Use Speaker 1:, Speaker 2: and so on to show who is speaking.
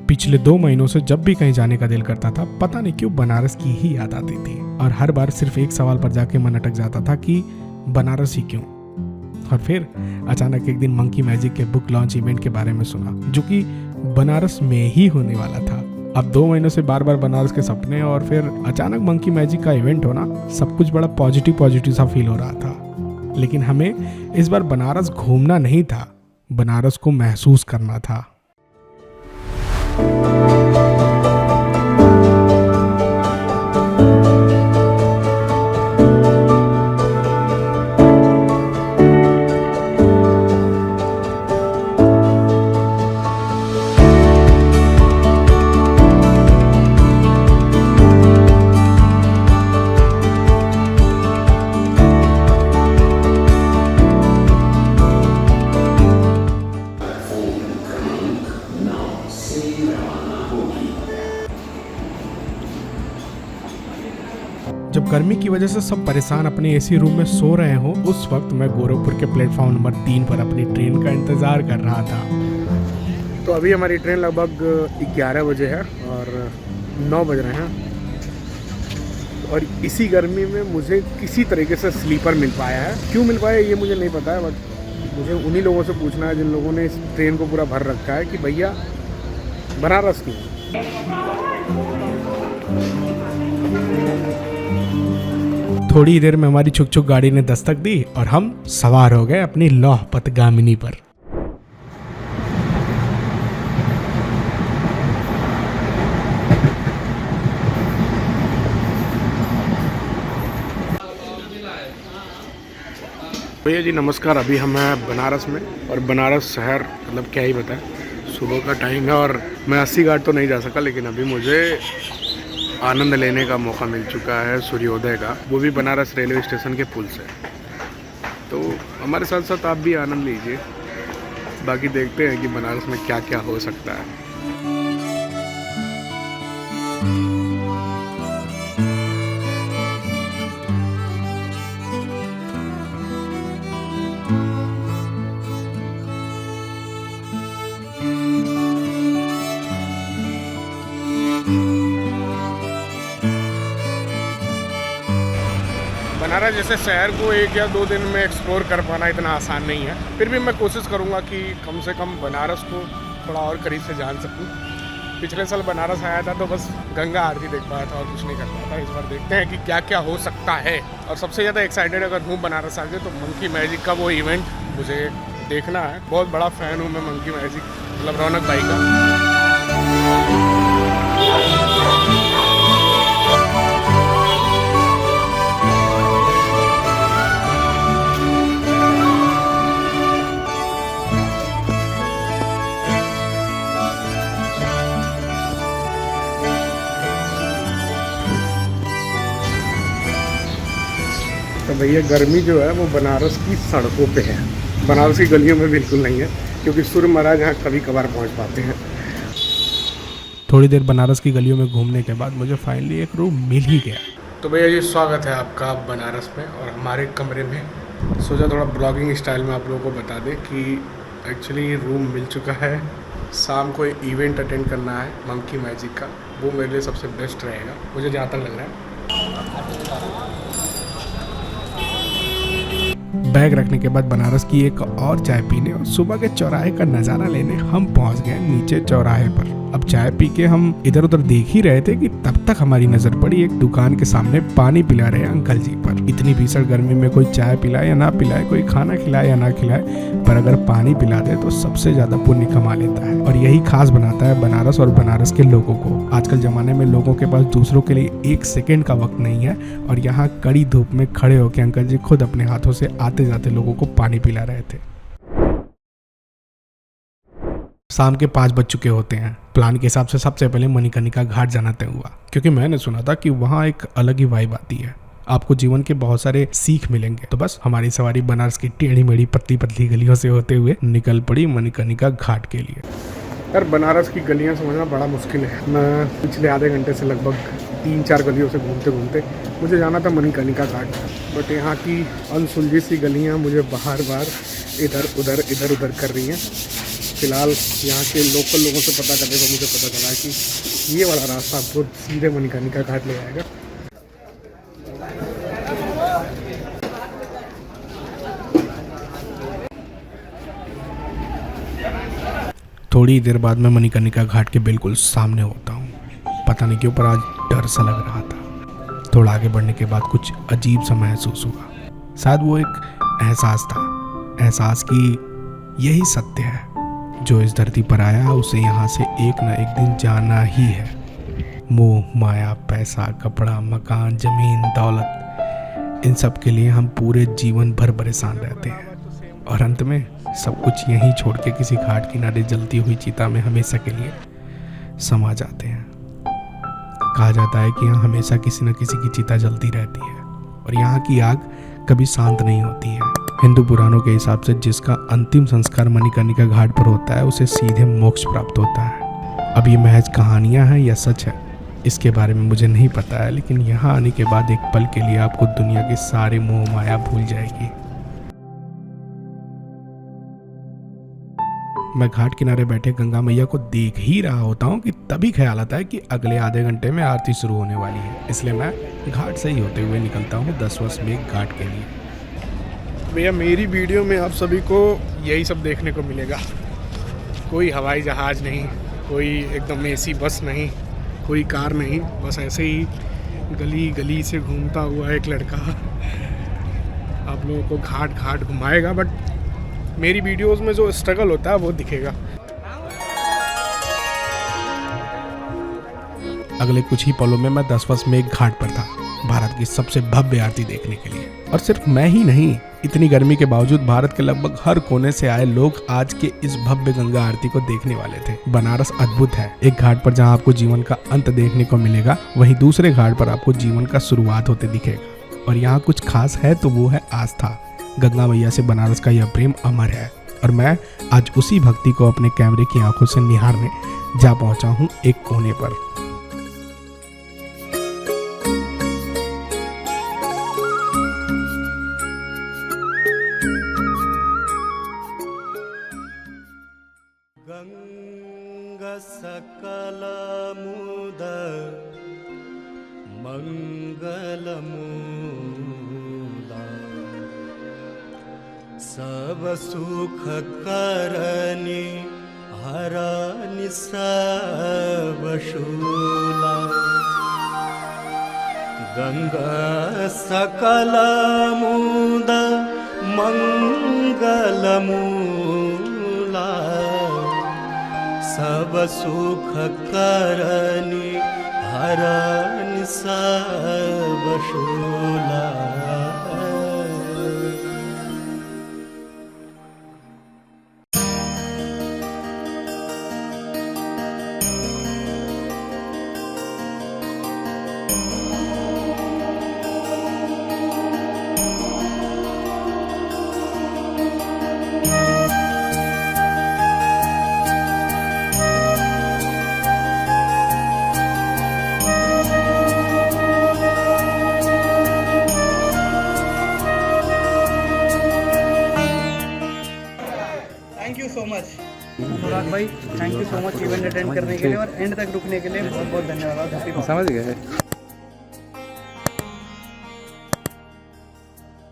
Speaker 1: पिछले 2 महीनों से जब भी कहीं जाने का दिल करता था, पता नहीं क्यों बनारस की ही याद आती थी। और हर बार सिर्फ एक सवाल पर जाके मन अटक जाता था कि बनारस ही क्यों। और फिर अचानक एक दिन मंकी मैजिक के बुक लॉन्च इवेंट के बारे में सुना, जो कि बनारस में ही होने वाला था। अब 2 महीनों से बार बार बनारस के सपने और फिर अचानक मंकी मैजिक का इवेंट होना, सब कुछ बड़ा पॉजिटिव सा फील हो रहा था। लेकिन हमें इस बार बनारस घूमना नहीं था, बनारस को महसूस करना था। जब गर्मी की वजह से सब परेशान अपने एसी रूम में सो रहे हो, उस वक्त मैं गोरखपुर के प्लेटफॉर्म नंबर 3 पर अपनी ट्रेन का इंतज़ार कर रहा था। तो अभी हमारी ट्रेन लगभग 11 बजे है और 9 बज रहे हैं। और इसी गर्मी में मुझे किसी तरीके से स्लीपर मिल पाया है। क्यों मिल पाया ये मुझे नहीं पता है, बट मुझे उन्हीं लोगों से पूछना है जिन लोगों ने इस ट्रेन को पूरा भर रखा है कि भैया बनारस क्यों। थोड़ी देर में हमारी छुक छुक गाड़ी ने दस्तक दी और हम सवार हो गए अपनी लौह पथगामिनी पर। भैया जी नमस्कार। अभी हम हैं बनारस में और बनारस शहर मतलब क्या ही बताएं, सुबह का टाइम है और मैं 80 घाट तो नहीं जा सका, लेकिन अभी मुझे आनंद लेने का मौका मिल चुका है सूर्योदय का, वो भी बनारस रेलवे स्टेशन के पुल से। तो हमारे साथ साथ आप भी आनंद लीजिए। बाकी देखते हैं कि बनारस में क्या क्या हो सकता है। बनारस जैसे शहर को 1 या 2 दिन में एक्सप्लोर कर पाना इतना आसान नहीं है, फिर भी मैं कोशिश करूंगा कि कम से कम बनारस को थोड़ा और करीब से जान सकूं। पिछले साल बनारस आया था तो बस गंगा आरती देख पाया था और कुछ नहीं कर पाया था। इस बार देखते हैं कि क्या क्या हो सकता है। और सबसे ज़्यादा एक्साइटेड अगर हूँ बनारस आके तो मंकी मैजिक का वो इवेंट मुझे देखना है। बहुत बड़ा फ़ैन हूँ मैं मंकी मैजिक, मतलब रौनक भाई का। तो भैया गर्मी जो है वो बनारस की सड़कों पे है, बनारस की गलियों में बिल्कुल नहीं है, क्योंकि सूर्य महाराज यहाँ कभी कभार पहुँच पाते हैं। थोड़ी देर बनारस की गलियों में घूमने के बाद मुझे फाइनली एक रूम मिल ही गया। तो भैया जी स्वागत है आपका बनारस में और हमारे कमरे में। सोचा थोड़ा ब्लॉगिंग स्टाइल में आप लोगों को बता दें कि एक्चुअली रूम मिल चुका है। शाम को इवेंट अटेंड करना है मंकी मैजिक का, वो मेरे लिए सबसे बेस्ट रहेगा मुझे जहाँ तक लग रहा है। बैग रखने के बाद बनारस की एक और चाय पीने और सुबह के चौराहे का नज़ारा लेने हम पहुंच गए नीचे चौराहे पर। अब चाय पी के हम इधर उधर देख ही रहे थे कि तब तक हमारी नज़र पड़ी एक दुकान के सामने पानी पिला रहे अंकल जी पर। इतनी भीषण गर्मी में कोई चाय पिलाए या ना पिलाए, कोई खाना खिलाए या ना खिलाए, पर अगर पानी पिला दे तो सबसे ज़्यादा पुण्य कमा लेता है। और यही खास बनाता है बनारस और बनारस के लोगों को। आजकल ज़माने में लोगों के पास दूसरों के लिए 1 सेकेंड का वक्त नहीं है और यहाँ कड़ी धूप में खड़े होकर अंकल जी खुद अपने हाथों से आते जाते लोगों को पानी पिला रहे थे। शाम के 5 बज चुके होते हैं। प्लान के हिसाब से सबसे पहले मणिकर्णिका घाट जाना तय हुआ, क्योंकि मैंने सुना था कि वहाँ एक अलग ही वाइब आती है, आपको जीवन के बहुत सारे सीख मिलेंगे। तो बस हमारी सवारी बनारस की टेढ़ी मेढ़ी पतली पतली गलियों से होते हुए निकल पड़ी मणिकर्णिका घाट के लिए। यार बनारस की गलियाँ समझना बड़ा मुश्किल है। मैं पिछले आधे घंटे से लगभग 3-4 गलियों से घूमते घूमते मुझे जाना था मणिकर्णिका घाट, बट यहाँ की अनसुलझी सी गलियाँ मुझे बार बार इधर उधर कर रही हैं। फ़िलहाल यहाँ के लोकल लोगों से पता करने को मुझे पता चला कि ये वाला रास्ता आपको सीधे मणिकर्णिका घाट ले जाएगा। थोड़ी देर बाद मैं मणिकर्णिका घाट के बिल्कुल सामने होता हूँ। पता नहीं क्यों पर आज डर सा लग रहा था। थोड़ा आगे बढ़ने के बाद कुछ अजीब सा महसूस हुआ। शायद वो एक एहसास था, एहसास कि यही सत्य है, जो इस धरती पर आया उसे यहाँ से एक न एक दिन जाना ही है। मोह माया, पैसा, कपड़ा, मकान, जमीन, दौलत, इन सब के लिए हम पूरे जीवन भर परेशान रहते हैं और अंत में सब कुछ यहीं छोड़ के किसी घाट किनारे जलती हुई चिता में हमेशा के लिए समा जाते हैं। कहा जाता है कि यहाँ हमेशा किसी न किसी की चिता जलती रहती है और यहाँ की आग कभी शांत नहीं होती है। हिंदू पुराणों के हिसाब से जिसका अंतिम संस्कार मणिकर्णिका घाट पर होता है उसे सीधे मोक्ष प्राप्त होता है। अब ये महज कहानियाँ हैं या सच है, इसके बारे में मुझे नहीं पता है, लेकिन यहाँ आने के बाद एक पल के लिए आपको दुनिया के सारे मोह माया भूल जाएगी। मैं घाट किनारे बैठे गंगा मैया को देख ही रहा होता हूँ कि तभी ख्याल आता है कि अगले आधे घंटे में आरती शुरू होने वाली है, इसलिए मैं घाट से ही होते हुए निकलता हूँ 10 वर्ष में घाट के लिए। भैया मेरी वीडियो में आप सभी को यही सब देखने को मिलेगा। कोई हवाई जहाज़ नहीं, कोई एकदम एसी बस नहीं, कोई कार नहीं, बस ऐसे ही गली गली से घूमता हुआ एक लड़का आप लोगों को घाट घाट घुमाएगा। बट मेरी वीडियोस में जो स्ट्रगल होता है वो दिखेगा। अगले कुछ ही पलों में मैं 10 वर्ष में एक घाट पर था, भारत की सबसे भव्य आरती देखने के लिए। और सिर्फ मैं ही नहीं, इतनी गर्मी के बावजूद भारत के लगभग हर कोने से आए लोग आज के इस भव्य गंगा आरती को देखने वाले थे। बनारस अद्भुत है। एक घाट पर जहां आपको जीवन का अंत देखने को मिलेगा, वहीं दूसरे घाट पर आपको जीवन का शुरुआत होते दिखेगा। और यहाँ कुछ खास है तो वो है आस्था। गंगा मैया से बनारस का यह प्रेम अमर है और मैं आज उसी भक्ति को अपने कैमरे की आंखों से निहारने जा पहुंचा हूं एक कोने पर। गंगा सकल मुद मंगल सब सुख करनी हरनि सब शूला। गंगा सकल मुद मंगल मूला सब सुख करनी हरनि सब शूला।
Speaker 2: अनुराग भाई, thank you so much event attend करने के लिए और एंड तक रुकने के लिए बहुत बहुत धन्यवाद।
Speaker 3: समझ गए।